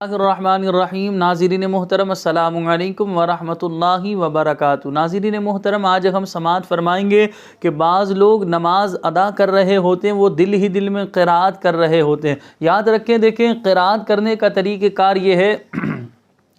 الرحمن الرحیم۔ ناظرین محترم السلام علیکم ورحمۃ اللہ وبرکاتہ۔ ناظرین محترم، آج ہم سماعت فرمائیں گے کہ بعض لوگ نماز ادا کر رہے ہوتے ہیں، وہ دل ہی دل میں قرات کر رہے ہوتے ہیں۔ یاد رکھیں، دیکھیں قرات کرنے کا طریقہ کار یہ ہے،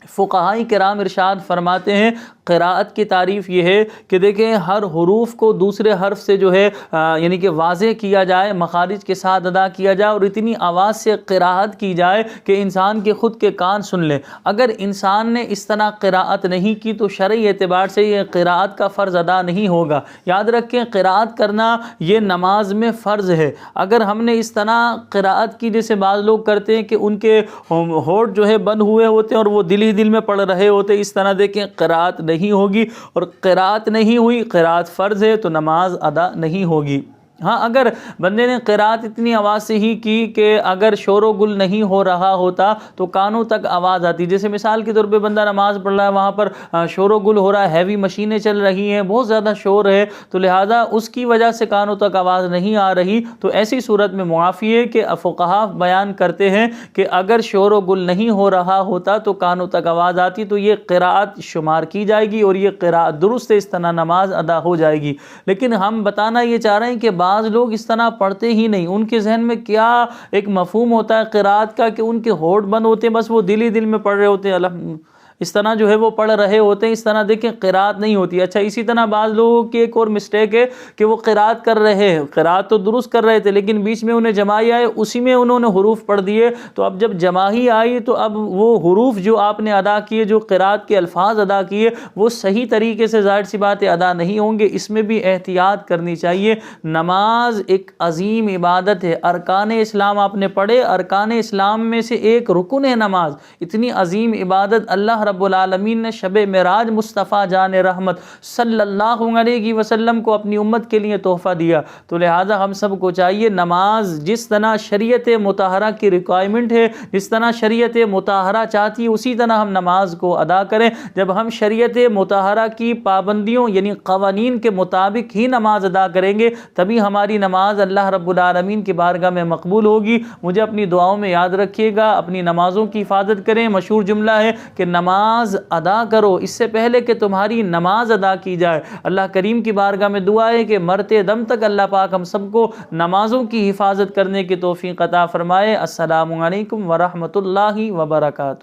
فقہاء کرام ارشاد فرماتے ہیں قراءت کی تعریف یہ ہے کہ دیکھیں ہر حروف کو دوسرے حرف سے جو ہے یعنی کہ واضح کیا جائے، مخارج کے ساتھ ادا کیا جائے اور اتنی آواز سے قراءت کی جائے کہ انسان کے خود کے کان سن لیں۔ اگر انسان نے اس طرح قراءت نہیں کی تو شرعی اعتبار سے یہ قراءت کا فرض ادا نہیں ہوگا۔ یاد رکھیں قراءت کرنا یہ نماز میں فرض ہے۔ اگر ہم نے اس طرح قراءت کی جیسے بعض لوگ کرتے ہیں کہ ان کے ہونٹ جو ہے بند ہوئے ہوتے ہیں اور وہ دل ہی دل میں پڑھ رہے ہوتے، اس طرح دیکھیں قراءت نہیں ہوگی، اور قراءت نہیں ہوئی، قراءت فرض ہے تو نماز ادا نہیں ہوگی۔ ہاں، اگر بندے نے قراءت اتنی آواز سے ہی کی کہ اگر شور و گل نہیں ہو رہا ہوتا تو کانوں تک آواز آتی، جیسے مثال کے طور پہ بندہ نماز پڑھ رہا ہے، وہاں پر شور و گل ہو رہا ہے، ہیوی مشینیں چل رہی ہیں، بہت زیادہ شور ہے، تو لہٰذا اس کی وجہ سے کانوں تک آواز نہیں آ رہی، تو ایسی صورت میں معافی ہے کہ فقہاء بیان کرتے ہیں کہ اگر شور و گل نہیں ہو رہا ہوتا تو کانوں تک آواز آتی تو یہ قراءت شمار کی جائے گی اور یہ قراءت درست ہے، اس طرح نماز ادا ہو جائے گی۔ لیکن ہم بتانا یہ چاہ رہے ہیں کہ بعض لوگ اس طرح پڑھتے ہی نہیں، ان کے ذہن میں کیا ایک مفہوم ہوتا ہے قراءت کا کہ ان کے ہونٹ بند ہوتے ہیں، بس وہ دل ہی دل میں پڑھ رہے ہوتے ہیں، اس طرح جو ہے وہ پڑھ رہے ہوتے ہیں، اس طرح دیکھیں قراءت نہیں ہوتی۔ اچھا، اسی طرح بعض لوگوں کی ایک اور مسٹیک ہے کہ وہ قراءت کر رہے ہیں، قراءت تو درست کر رہے تھے لیکن بیچ میں انہیں جماعی آئے، اسی میں انہوں نے حروف پڑھ دیے، تو اب جب جماعی آئی تو اب وہ حروف جو آپ نے ادا کیے، جو قراءت کے الفاظ ادا کیے، وہ صحیح طریقے سے ظاہر سی بات ہے ادا نہیں ہوں گے۔ اس میں بھی احتیاط کرنی چاہیے۔ نماز ایک عظیم عبادت ہے، ارکان اسلام آپ نے پڑھے، ارکان اسلام میں سے ایک رکن ہے نماز۔ اتنی عظیم عبادت اللہ رب العالمین نے شب معراج مصطفیٰ جان رحمت صلی اللہ علیہ وسلم کو اپنی امت کے لیے تحفہ دیا، تو لہٰذا ہم سب کو چاہیے نماز جس طرح شریعت مطہرہ کی ریکوائرمنٹ ہے، جس طرح شریعت مطہرہ چاہتی ہے، اسی طرح ہم نماز کو ادا کریں۔ جب ہم شریعت مطہرہ کی پابندیوں یعنی قوانین کے مطابق ہی نماز ادا کریں گے، تبھی ہماری نماز اللہ رب العالمین کی بارگاہ میں مقبول ہوگی۔ مجھے اپنی دعاؤں میں یاد رکھیے گا، اپنی نمازوں کی حفاظت کریں۔ مشہور جملہ ہے کہ نماز ادا کرو اس سے پہلے کہ تمہاری نماز ادا کی جائے۔ اللہ کریم کی بارگاہ میں دعا ہے کہ مرتے دم تک اللہ پاک ہم سب کو نمازوں کی حفاظت کرنے کی توفیق عطا فرمائے۔ السلام علیکم ورحمۃ اللہ وبرکاتہ۔